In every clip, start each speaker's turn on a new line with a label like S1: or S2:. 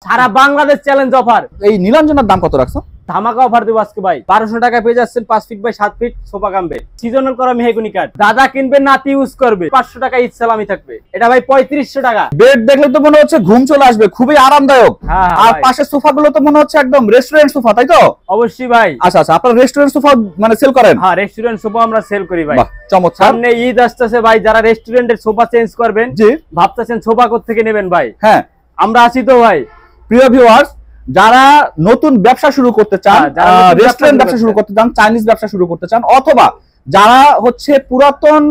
S1: সারা Bangladesh challenge offer.
S2: এই নীলাঞ্জনার দাম কত রাখছো?
S1: ধামাকা অফার দেবো আজকে ভাই। 1200 টাকা পেয়ে যাচ্ছেন 5 feet by 7 feet sofa cum bed, seasonal করা মেহগনি কাঠ। দাদা কিনবে, নাতি ইউজ করবে, 500 টাকা ঈদ সালামি থাকবে। এটা ভাই 3500 টাকা।
S2: বেড দেখলে তো মনে হচ্ছে ঘুম চলে আসবে, খুবই আরামদায়ক। আর পাশের সোফা গুলো তো মনে হচ্ছে একদম রেস্টুরেন্ট সোফা, তাই তো?
S1: অবশ্যই ভাই।
S2: আচ্ছা আচ্ছা, আপনারা রেস্টুরেন্ট সোফা মানে সেল করেন?
S1: হ্যাঁ, রেস্টুরেন্ট সোফা আমরা সেল করি ভাই।
S2: বাহ, চমৎকার।
S1: সামনে ঈদ আসতেছে ভাই, যারা রেস্টুরেন্টের সোফা চেঞ্জ করবেন,
S2: জি,
S1: ভাবতেছেন সোফা কোথা থেকে নেবেন ভাই,
S2: হ্যাঁ
S1: আমরা আছি তো ভাই।
S2: প্রিয় ভিউয়ার্স, যারা নতুন ব্যবসা শুরু করতে চান, রেস্টুরেন্ট ব্যবসা শুরু করতে চান, চাইনিজ ব্যবসা শুরু করতে চান, অথবা যারা হচ্ছে পুরাতন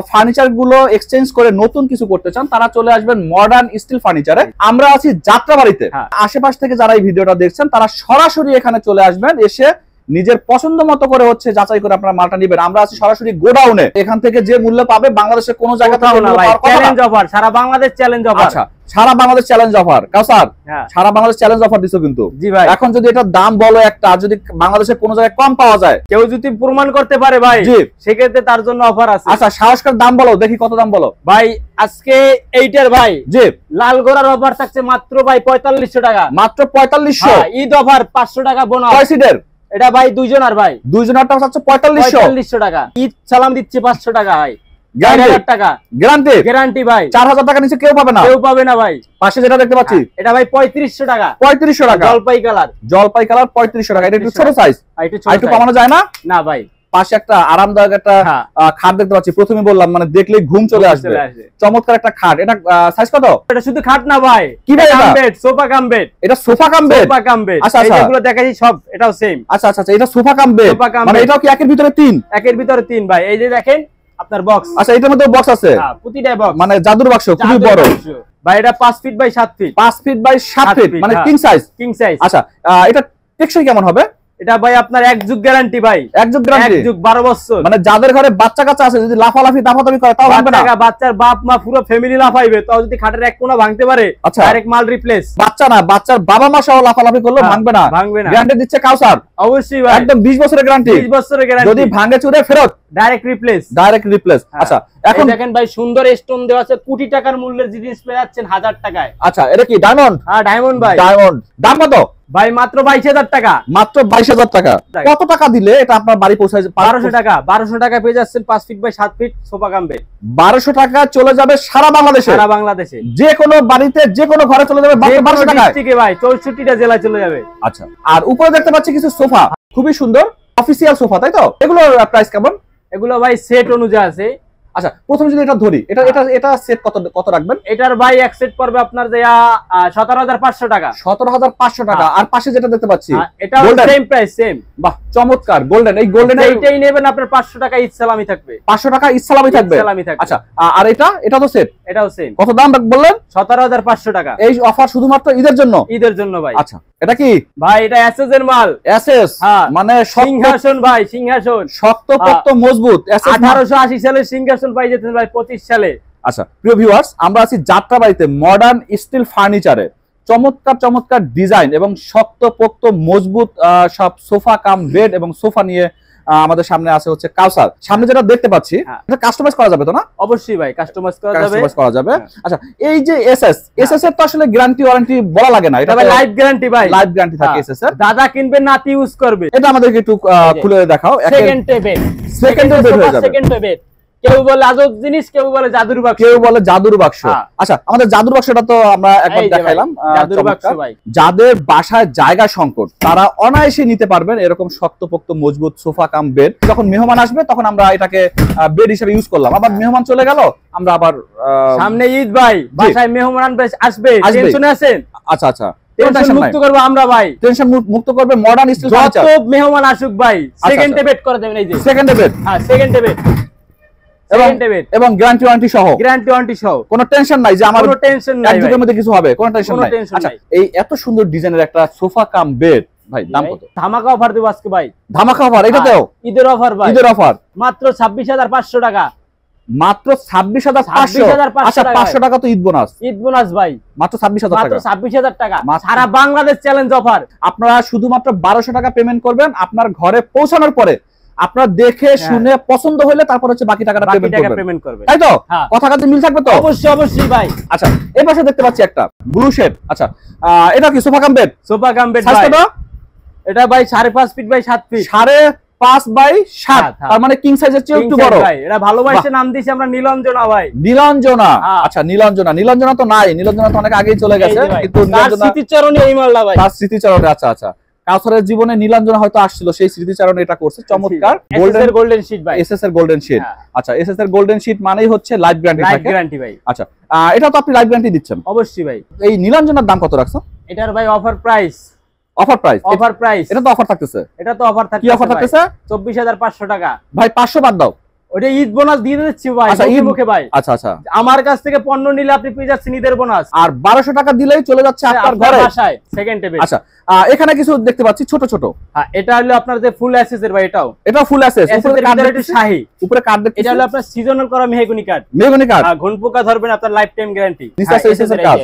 S2: ফার্নিচার গুলো এক্সচেঞ্জ করে নতুন কিছু করতে চান, তারা চলে আসবেন মডার্ন স্টিল ফার্নিচারে। আমরা আছি যাত্রাবাড়িতে। আশেপাশ থেকে যারা এই ভিডিওটা দেখছেন, তারা সরাসরি এখানে চলে আসবেন, এসে নিজের পছন্দ মতো করে হচ্ছে যাচাই করে আপনারা মালটা নেবেন। আমরা আছি সরাসরি গোডাউনে। এখান থেকে যে মূল্য পাবে বাংলাদেশের কোনো জায়গা থেকে
S1: চ্যালেঞ্জ অফার, সারা বাংলাদেশ চ্যালেঞ্জ অফার।
S2: আচ্ছা, সারা বাংলাদেশ চ্যালেঞ্জ অফার। কাউসার, সারা বাংলাদেশ চ্যালেঞ্জ অফার দিছো কিন্তু।
S1: জি ভাই।
S2: এখন যদি এটা দাম বলো একটা, যদি বাংলাদেশের কোনো জায়গায় কম পাওয়া যায়,
S1: কেউ যদি প্রমাণ করতে পারে ভাই,
S2: জি,
S1: সেক্ষেত্রে তার জন্য অফার আছে।
S2: আচ্ছা, সাহসকার দাম বলো দেখি, কত দাম বলো
S1: ভাই। আজকে এইটার ভাই,
S2: জি,
S1: লাল গোড়ার অফার থাকছে মাত্র ভাই 4500 টাকা।
S2: মাত্র 4500।
S1: ঈদ অফার 500 টাকা বোনাস।
S2: কয় সিটের?
S1: এটা ভাই দুইজনের ভাই,
S2: দুইজনেরটা হচ্ছে 4500
S1: টাকা। ঈদ সালাম দিচ্ছে 500 টাকা ভাই,
S2: 4000
S1: টাকা
S2: গ্যারান্টি।
S1: গ্যারান্টি ভাই।
S2: 4000 টাকা নিচে কেউ পাবে না,
S1: কেউ পাবে না ভাই।
S2: পাশে যেটা দেখতে পাচ্ছি,
S1: এটা ভাই 3500 টাকা।
S2: 3500 টাকা
S1: জলপাই কালার,
S2: জলপাই কালার 3500 টাকা। এটা একটু ছোট সাইজ, একটু কমানো যায় না?
S1: না ভাই।
S2: পাশে একটা আরামদায়ক একটা খাট দেখতে পাচ্ছি, প্রথমে বললাম মানে দেখলেই ঘুম চলে আসবে। চমৎকার একটা খাট। এটা সাইজ কত?
S1: এটা শুধু খাট না ভাই,
S2: কি ভাই? এটা
S1: বেড, সোফা কাম বেড।
S2: এটা sofa cum bed,
S1: sofa cum bed.
S2: আচ্ছা আচ্ছা,
S1: এগুলো দেখাচ্ছি সব, এটাও সেম।
S2: আচ্ছা আচ্ছা, এটা সোফা কাম বেড, মানে এটাও কি একের ভিতরে তিন?
S1: একের ভিতরে তিন ভাই। এই যে দেখেন আপনার বক্স।
S2: আচ্ছা, এটার মধ্যে বক্স আছে?
S1: হ্যাঁ, প্রতিটা বক্স
S2: মানে জাদুর বাক্স, খুবই বড়
S1: ভাই। এটা 5 feet by 7 feet.
S2: 5 feet by 7 feet, মানে কিং সাইজ।
S1: King size.
S2: আচ্ছা, এটা টেকসই কেমন হবে?
S1: এটা ভাই আপনার এক যুগ গ্যারান্টি ভাই।
S2: এক যুগ গ্যারান্টি,
S1: এক যুগ 12 বছর।
S2: মানে যাদের ঘরে বাচ্চা কাচ্চা আছে, যদি লাফালাফি দাফাদাফি করে তাও ভাঙবে না?
S1: বাচ্চার বাপ মা পুরো ফ্যামিলি লাফাইবে, তাও যদি খাটের এক কোণা ভাঙতে পারে,
S2: আচ্ছা,
S1: ডাইরেক্ট মাল রিপ্লেস।
S2: বাচ্চা না, বাচ্চার বাবা মা সহ লাফালাফি করলে ভাঙবে না?
S1: ভাঙবে না।
S2: গ্যারান্টি দিচ্ছে কাউসার?
S1: অবশ্যই ভাই,
S2: একদম 20 বছরের গ্যারান্টি।
S1: 20 বছরের গ্যারান্টি।
S2: যদি ভাঙে চুরে ফেরত,
S1: ডাইরেক্ট রিপ্লেস।
S2: Direct replace. আচ্ছা, এখন
S1: দেখেন ভাই, সুন্দর স্টোন দেওয়া আছে, কোটি টাকার মূল্যের জিনিস পেয়ে যাচ্ছেন 1000 টাকায়।
S2: আচ্ছা, এটা কি ডায়মন্ড?
S1: হ্যাঁ, ডায়মন্ড ভাই।
S2: ডায়মন্ড। দাম কত
S1: ভাই? মাত্র 22000 টাকা।
S2: মাত্র 22000 টাকা। কত টাকা দিলে এটা আপনার বাড়ি পৌঁছায়?
S1: 1200 টাকা। 1200 টাকা পেয়ে যাচ্ছেন 5 feet by 7 feet sofa cum bed.
S2: 1200 টাকা চলে যাবে সারা বাংলাদেশে।
S1: সারা বাংলাদেশে
S2: যে কোনো বাড়িতে, যে কোনো ঘরে চলে যাবে 1200 টাকা
S1: থেকে ভাই। 64টা জেলায় চলে যাবে।
S2: আচ্ছা, আর উপরে দেখতে পাচ্ছি কিছু সোফা, খুবই সুন্দর অফিসিয়াল সোফা, তাই তো? এগুলোর প্রাইস কেমন?
S1: এগুলো ভাই সেট অনুযায়ী আছে।
S2: আচ্ছা, প্রথমে যদি এটা ধরি, এটা সেট কত রাখবেন?
S1: এটার ভাই এক সেট পড়বে আপনার দেয়া 17500 টাকা।
S2: 17500 টাকা। আর পাশে যেটা দেখতে পাচ্ছি,
S1: এটা সেম প্রাইস, সেম।
S2: বাহ, চমৎকার। গোল্ডেন। এই গোল্ডেন
S1: এইটাই নেবেন আপনার 500 টাকা ঈদ সালামি থাকবে।
S2: 500 টাকা ঈদ সালামি থাকবে। আচ্ছা, আর এটা তো সেট,
S1: এটাও সেম।
S2: কত দাম বললেন?
S1: 17500 টাকা।
S2: এই অফার শুধুমাত্র ঈদের জন্য?
S1: ঈদের জন্য ভাই।
S2: আচ্ছা, এটা কি
S1: ভাই? এটা এসএস এর মাল।
S2: এসএস, মানে
S1: সিংহাসন ভাই, সিংহাসন
S2: শক্তপোক্ত মজবুত।
S1: 1880 সালের সিংহাসন পাই যেতেন ভাই 25 সালে।
S2: আচ্ছা, প্রিয় ভিউয়ার্স, আমরা আছি যাত্রাবাড়িতে মডার্ন স্টিল ফার্নিচারে। চমৎকার চমৎকার ডিজাইন এবং শক্তপোক্ত মজবুত সব সোফা কাম বেড এবং সোফা নিয়ে আমাদের সামনে আছে হচ্ছে কাউসার। সামনে যেটা দেখতে পাচ্ছি, এটা কাস্টমাইজ করা যাবে তো না?
S1: অবশ্যই ভাই, কাস্টমাইজ করা যাবে।
S2: আচ্ছা, এই যে এসএস এর তো আসলে গ্যারান্টি ওয়ারেন্টি বলা লাগে না, এটা
S1: লাইফ গ্যারান্টি ভাই।
S2: লাইফ গ্যারান্টি থাকে এসএস এর।
S1: দাদা কিনবে, নাতি ইউজ করবে।
S2: এটা আমাদেরকে একটু খুলে দেখাও।
S1: সেকেন্ড টেবিল,
S2: সেকেন্ড টেবিল হয়ে যাবে।
S1: Second table. কেউ বলে আজব জিনিস, কেউ বলে জাদুর বাক্স,
S2: কেউ বলে জাদুর বাক্স। আচ্ছা, আমাদের জাদুর বাক্সটা তো আমরা একবার দেখাইলাম।
S1: জাদুর বাক্স ভাই।
S2: যাদের বাসায় জায়গা সংকট, তারা অনায়াসে নিতে পারবেন এরকম শক্তপোক্ত মজবুত সোফা কাম বেড। যখন মেহমান আসবে তখন আমরা এটাকে বেড হিসেবে ইউজ করলাম, আবার মেহমান চলে গেল, আমরা আবার
S1: সামনে ঈদ ভাই, বাসায় মেহমান আসবে, টেনশনে আছেন?
S2: আচ্ছা আচ্ছা,
S1: টেনশন মুক্ত করব আমরা ভাই।
S2: টেনশন মুক্ত করবে মডার্ন স্টিল ফার্নিচার।
S1: যত মেহমান আসুক ভাই, সেকেন্ড বেড করে দেবেন। এই যে
S2: সেকেন্ড বেড।
S1: হ্যাঁ, সেকেন্ড বেড
S2: এবং গ্যারান্টি ওয়ারেন্টি সহ।
S1: গ্যারান্টি ওয়ারেন্টি সহ।
S2: কোনো টেনশন নাই যে আমার
S1: কোনো টেনশন নাই,
S2: একদিনের মধ্যে কিছু হবে, কোনো টেনশন নাই। আচ্ছা, এই এত সুন্দর ডিজাইনের একটা সোফা কাম বেড ভাই, দাম কত?
S1: ধামাকা অফার দেব আজকে ভাই।
S2: ধামাকা অফার? এটাতেও ঈদের অফার ভাই? ঈদের অফার
S1: মাত্র 26500 টাকা।
S2: মাত্র 26500। আচ্ছা, 500 টাকা তো ঈদ বোনাস।
S1: ঈদ বোনাস ভাই,
S2: মাত্র 26000 টাকা।
S1: মাত্র 26000 টাকা। সারা বাংলাদেশ চ্যালেঞ্জ অফার।
S2: আপনারা শুধুমাত্র 1200 টাকা পেমেন্ট করবেন, আপনার ঘরে পৌঁছানোর পরে আপনারা দেখে শুনে পছন্দ হলে তারপর হচ্ছে বাকি টাকাটা পেমেন্ট করবেন, তাই তো? কথা কাজে মিল থাকবে তো?
S1: অবশ্যই অবশ্যই ভাই।
S2: আচ্ছা, এই পাশে দেখতে পাচ্ছি একটা ব্লু শেড। আচ্ছা, এটা কি sofa cum bed?
S1: Sofa cum bed ভাই। এটা ভাই 5.5 ফিট বাই 7 ফিট।
S2: 5.5 বাই 7, তার মানে কিং সাইজের চেয়ে একটু বড়
S1: ভাই। এটা ভালোবাসে নাম দিয়েছি আমরা নীলাঞ্জনা ভাই।
S2: নীলাঞ্জনা। আচ্ছা, নীলাঞ্জনা তো নাই, নীলাঞ্জনা তো অনেক আগেই চলে গেছে, কিন্তু
S1: নীলাঞ্জনা স্মৃতিচারণে এই মালটা ভাই,
S2: তার স্মৃতিচারণে। আচ্ছা আচ্ছা, কাউসারের জীবনে নীলাঞ্জনা হয়তো আসছিল, সেই স্মৃতিচারণে এটা করছে। চমৎকার
S1: গোল্ডেন শীট ভাই,
S2: এসএস এর গোল্ডেন শীট। আচ্ছা, এসএস এর গোল্ডেন শীট মানেই হচ্ছে লাইফ গ্যারান্টি
S1: ভাই।
S2: আচ্ছা, এটা তো আপনি লাইফ গ্যারান্টি দিচ্ছেন?
S1: অবশ্যই ভাই।
S2: এই নীলাঞ্জনার দাম কত রাখছো?
S1: এটার ভাই অফার প্রাইস।
S2: এটা তো অফার থাকতেছে।
S1: এটা তো অফার থাকতেছে।
S2: কি অফার থাকতেছে?
S1: 24,500 টাকা
S2: ভাই। 500 বাদ দাও,
S1: ওটা ঈদ বোনাস দিয়ে দিচ্ছি ভাই।
S2: আচ্ছা, ঈদ
S1: মুখে ভাই।
S2: আচ্ছা আচ্ছা,
S1: আমার কাছ থেকে পণ্য নিলে আপনি পেয়ে যাচ্ছেন ঈদের বোনাস,
S2: আর 1200 টাকা দিলেই চলে যাচ্ছে আপনার ঘরে,
S1: বাসায়, সেকেন্ড টেবিল।
S2: আচ্ছা, এখানে কিছু দেখতে পাচ্ছি ছোট ছোট।
S1: হ্যাঁ, এটা হলো আপনার যে ফুল অ্যাসেস এর ভাই। এটা
S2: ফুল অ্যাসেস, উপরে কার্ড দেখতে শাহী, উপরে কার্ড দেখতে।
S1: এটা হলো আপনার সিজনাল করা মেহগনি কার্ড। ঘন পোকা ধরবেন আপনার লাইফ টাইম গ্যারান্টি।
S2: নিচে আছে এসএস এর কাজ।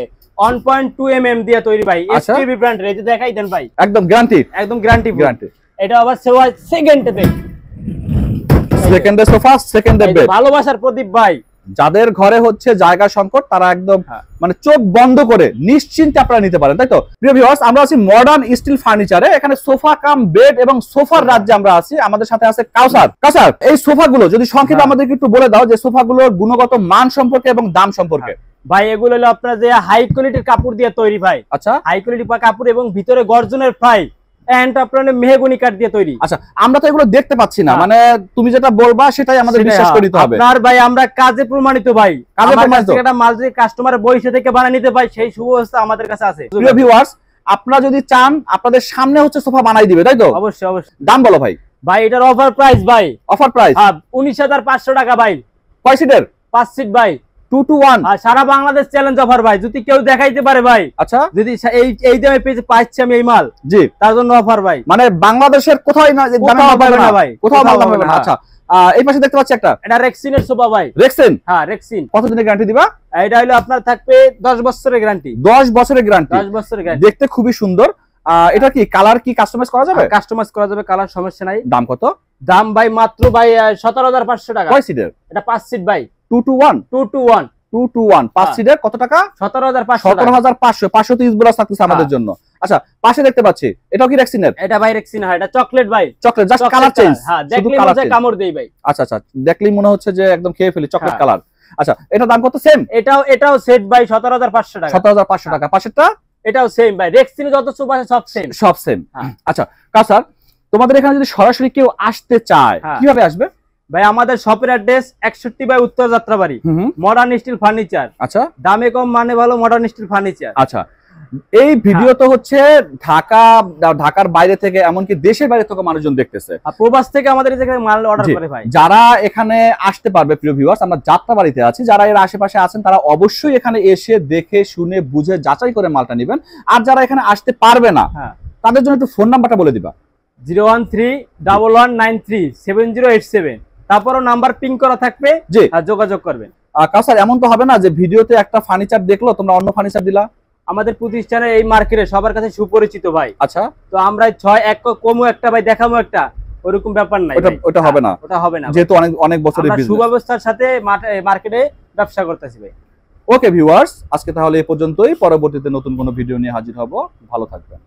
S1: 1.2 mm দিয়ে তৈরি ভাই, এসটিভি ব্র্যান্ড। এই যে দেখাই দেন ভাই,
S2: একদম গ্যারান্টি,
S1: গ্যারান্টি। এটা আবার সেকেন্ড টেবিল,
S2: সেকেন্ডে সোফা, সেকেন্ডে বেড।
S1: ভালোবাসার প্রদীপ ভাই।
S2: যাদের ঘরে হচ্ছে জায়গা সংকট, তারা একদম মানে চোখ বন্ধ করে নিশ্চিন্তে আপনারা নিতে পারেন, তাই তো? প্রিয় ভিউয়ার্স, আমরা আছি মডার্ন স্টিল ফার্নিচারে। এখানে সোফা কাম বেড এবং সোফার রাজ্যে আমরা আছি। আমাদের সাথে আছে কাউসার। এই সোফাগুলো যদি সংক্ষেপে আমাদেরকে একটু বলে দাও, যে সোফাগুলোর গুণগত মান সম্পর্কে এবং দাম সম্পর্কে।
S1: ভাই, এগুলো হলো আপনার যে হাই কোয়ালিটির কাপড় দিয়ে তৈরি ভাই।
S2: আচ্ছা,
S1: হাই কোয়ালিটি কাপড় এবং ভিতরে গর্জনের ফ্লাই এন্ড আপনার মেহগনি কাঠ দিয়ে তৈরি।
S2: আচ্ছা, আমরা তো এগুলো দেখতে পাচ্ছি না, মানে তুমি যেটা বলবা সেটাই আমাদের বিশ্বাস করতে হবে।
S1: আপনার ভাই, আমরা কাজে প্রমাণিত ভাই। কাজে প্রমাণিত একটা মাল যদি কাস্টমার বইসে থেকে বানিয়ে নিতে পাই, সেই সুব্যবস্থা আমাদের কাছে আছে।
S2: প্রিয় ভিউয়ার্স, আপনারা যদি চান, আপনাদের সামনে হচ্ছে সোফা বানাই দিবে, তাই তো?
S1: অবশ্যই অবশ্যই।
S2: দাম বলো ভাই।
S1: ভাই, এটার অফার প্রাইস ভাই।
S2: অফার প্রাইস
S1: 19,500 টাকা ভাই।
S2: কয় সিটের?
S1: 5 সিট ভাই,
S2: 2 to 1।
S1: আর সারা বাংলাদেশ চ্যালেঞ্জ অফার ভাই, যদি কেউ দেখাইতে পারে ভাই।
S2: আচ্ছা,
S1: যদি এই দামে পাচ্ছি আমি এই মাল,
S2: জি,
S1: তার জন্য অফার ভাই।
S2: মানে বাংলাদেশের কোথাও না, পাবে না ভাই, কোথাও মাল পাবে না। আচ্ছা, এই পাশে দেখতে পাচ্ছি একটা,
S1: এটা রেক্সিনের সোফা ভাই।
S2: রেক্সিন?
S1: হ্যাঁ, রেক্সিন।
S2: কতদিনের গ্যারান্টি দিবা?
S1: এটা হলো আপনার থাকবে 10 বছরের গ্যারান্টি।
S2: 10 বছরের গ্যারান্টি।
S1: 10 বছরের গ্যারান্টি।
S2: দেখতে খুবই সুন্দর। এটা কি কালার কি কাস্টমাইজ করা যাবে?
S1: কাস্টমাইজ করা যাবে, কালার সমস্যা নাই।
S2: দাম কত?
S1: দাম ভাই মাত্র ভাই 17,500 টাকা।
S2: কয় সিটের?
S1: এটা 5 সিট ভাই।
S2: 2 to 1 5 সিটের। কত টাকা?
S1: 17,500।
S2: 500 তো ইউজ থাকতেছে আমাদের জন্য। আচ্ছা, পাশে দেখতে পাচ্ছি, এটাও কি রেক্সিনের?
S1: এটা ভাই রেক্সিন। হ্যাঁ, এটা চকলেট ভাই।
S2: Chocolate, just colour change.
S1: হ্যাঁ, দেখলেই মনে হচ্ছে কামড় দেই ভাই।
S2: আচ্ছা আচ্ছা, দেখলেই মনে হচ্ছে যে একদম খেয়ে ফেলি, চকলেট কালার। আচ্ছা, এটা দাম কত? সেম?
S1: এটাও সেট ভাই 17,500 টাকা।
S2: 17,500 টাকা। পাশেরটা?
S1: এটাও সেম ভাই। রেক্সিনে যত সোফা আছে সব সেম।
S2: আচ্ছা, কাউসার, তোমাদের এখানে যদি সরাসরি কেউ আসতে চায়, কিভাবে আসবে
S1: ভাই? আমাদের শপের অ্যাড্রেস 61 বাই উত্তর যাত্রাবাড়ি, মডার্ন স্টিল ফার্নিচার।
S2: আচ্ছা,
S1: দামে কম মানে ভালো, মডার্ন স্টিল ফার্নিচার।
S2: আচ্ছা, এই ভিডিও তো হচ্ছে ঢাকার বাইরে থেকে, এমনকি দেশের বাইরে থেকে মানুষজন দেখতেছে,
S1: প্রবাস থেকে আমাদের এখানে মাল অর্ডার করে ভাই।
S2: যারা এখানে আসতে পারবে, প্রিয় ভিউয়ার্স, আমরা যাত্রাবাড়িতে আছি, যারা এর আশেপাশে আছেন, তারা অবশ্যই এখানে এসে দেখে শুনে বুঝে যাচাই করে মালটা নেবেন। আর যারা এখানে আসতে পারবে না, তাদের জন্য একটু ফোন নাম্বারটা বলে দিবা।
S1: 01311937087। তারপরও নাম্বার পিং করা থাকবে,
S2: জি,
S1: যোগাযোগ করবেন।
S2: কাউসার, এমন তো হবে না যে ভিডিওতে একটা ফার্নিচার দেখলো, তোমরা অন্য ফার্নিচার দিলা?
S1: আমাদের প্রতিষ্ঠানে এই মার্কেটে সবার কাছে সুপরিচিত ভাই।
S2: আচ্ছা,
S1: তো আমরা 6 এক কমও একটা ভাই, দেখামো একটা, ওরকম ব্যাপার নাই।
S2: ওটা হবে না,
S1: ওটা হবে না,
S2: যেহেতু অনেক বছরের বিজনেস।
S1: সুব্যবস্থার সাথে মার্কেটে ব্যবসা করতেছি ভাই।
S2: ওকে ভিউয়ার্স, আজকে তাহলে এই পর্যন্তই। পরবর্তীতে নতুন কোনো ভিডিও নিয়ে হাজির হব। ভালো থাকবেন।